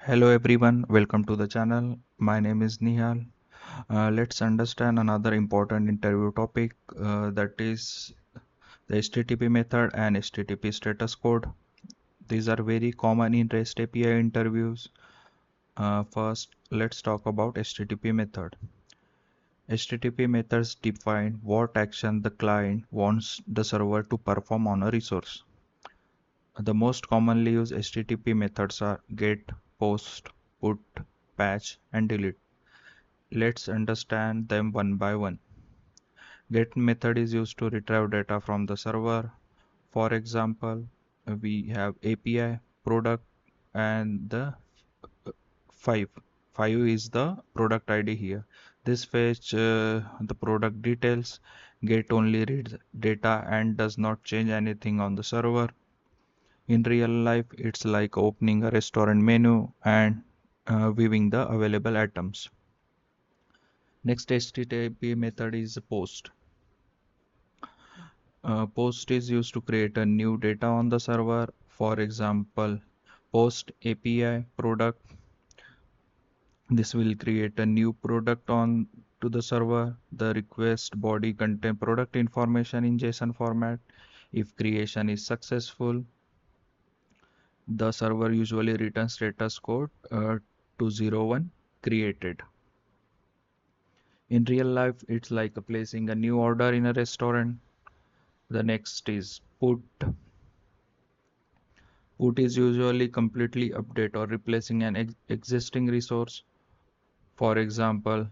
Hello everyone, welcome to the channel. My name is Nihal. Let's understand another important interview topic that is the HTTP method and HTTP status code. These are very common in REST API interviews. First, let's talk about HTTP method. HTTP methods define what action the client wants the server to perform on a resource. The most commonly used HTTP methods are GET, POST, PUT, PATCH, and DELETE. Let's understand them one by one. Get method is used to retrieve data from the server. For example, we have API, product, and the 5. 5 is the product ID here. This fetch the product details. Get only reads data and does not change anything on the server. In real life, it's like opening a restaurant menu and viewing the available items. Next HTTP method is post. Post is used to create a new data on the server. For example, post API product. This will create a new product on to the server. The request body contain product information in JSON format. If creation is successful, the server usually returns status code 201 created. In real life, it's like placing a new order in a restaurant. The next is put. Put is usually completely update or replacing an existing resource. For example,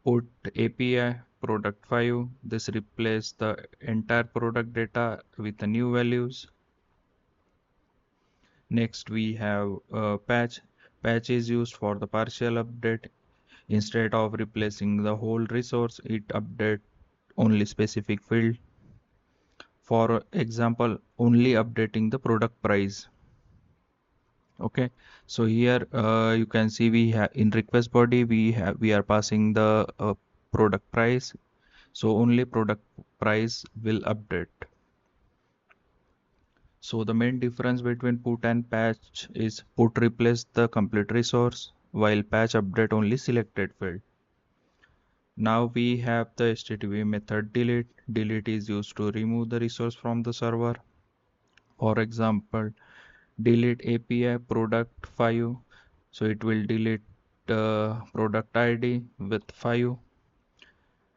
put API product 5. This replaces the entire product data with the new values. Next we have patch. Patch is used for the partial update. Instead of replacing the whole resource, it updates only specific field. For example, only updating the product price. Okay, so here you can see we have in request body we are passing the product price, so only product price will update. So the main difference between put and patch is put replace the complete resource while patch update only selected field. Now we have the HTTP method delete. Delete is used to remove the resource from the server. For example, delete API product 5, so it will delete product ID with 5,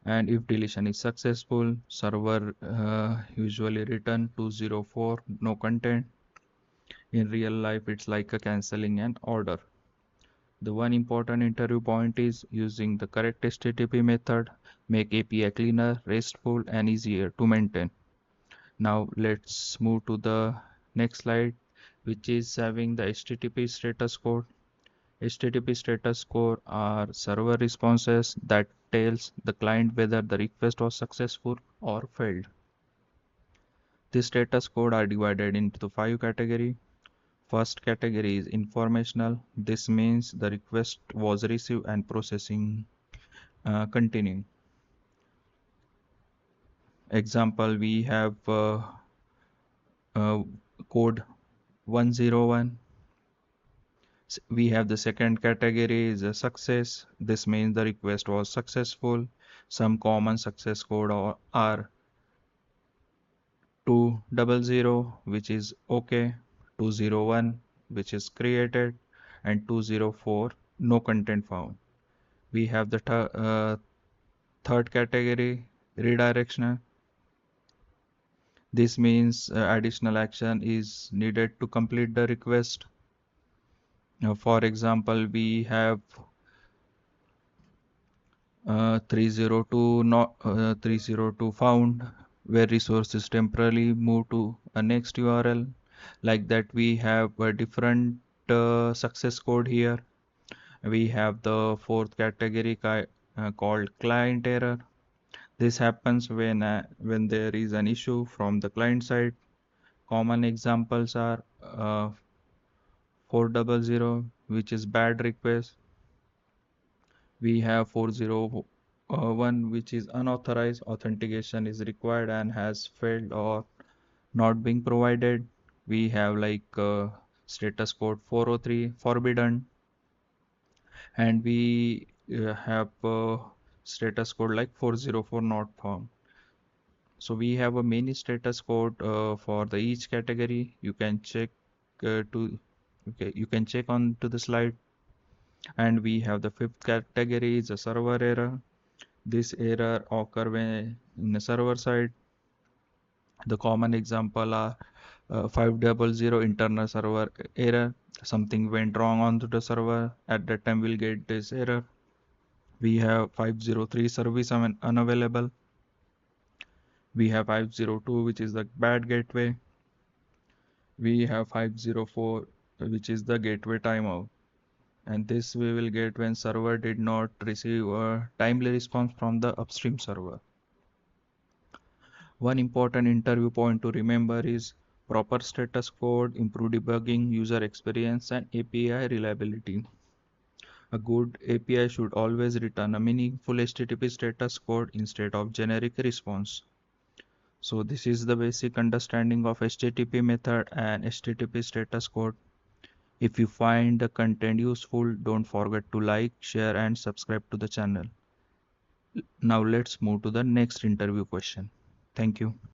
and if deletion is successful, server usually return 204 no content. In real life, it's like a canceling an order. The one important interview point is using the correct HTTP method make API cleaner, restful, and easier to maintain. Now let's move to the next slide, which is having the HTTP status code. HTTP status code are server responses that tells the client whether the request was successful or failed. These status code are divided into 5 categories. First category is informational. This means the request was received and processing continuing. Example, we have code 101. We have the second category is a success. This means the request was successful. Some common success code are 200, which is okay, 201, which is created, and 204, no content found. We have the third category, redirectional. This means additional action is needed to complete the request. For example, we have 302 not 302 found, where resource is temporarily moved to a next URL. Like that, we have a different success code here. We have the fourth category called client error. This happens when there is an issue from the client side. Common examples are 400, which is bad request. We have 401, which is unauthorized authentication is required and has failed or not being provided. We have like status code 403, forbidden. and we have status code like 404 not found. So we have a mini status code for the each category. You can check to okay, you can check on to the slide. And we have the fifth category is a server error. This error occur when in the server side. The common example are 500 internal server error. Something went wrong onto the server. At that time, we'll get this error. We have 503 service unavailable. We have 502, which is the bad gateway. We have 504, which is the gateway timeout. And this we will get when server did not receive a timely response from the upstream server. One important interview point to remember is proper status code, improve debugging, user experience, and API reliability. A good API should always return a meaningful HTTP status code instead of generic response. So this is the basic understanding of HTTP method and HTTP status code. If you find the content useful, don't forget to like, share, and subscribe to the channel. Now let's move to the next interview question. Thank you.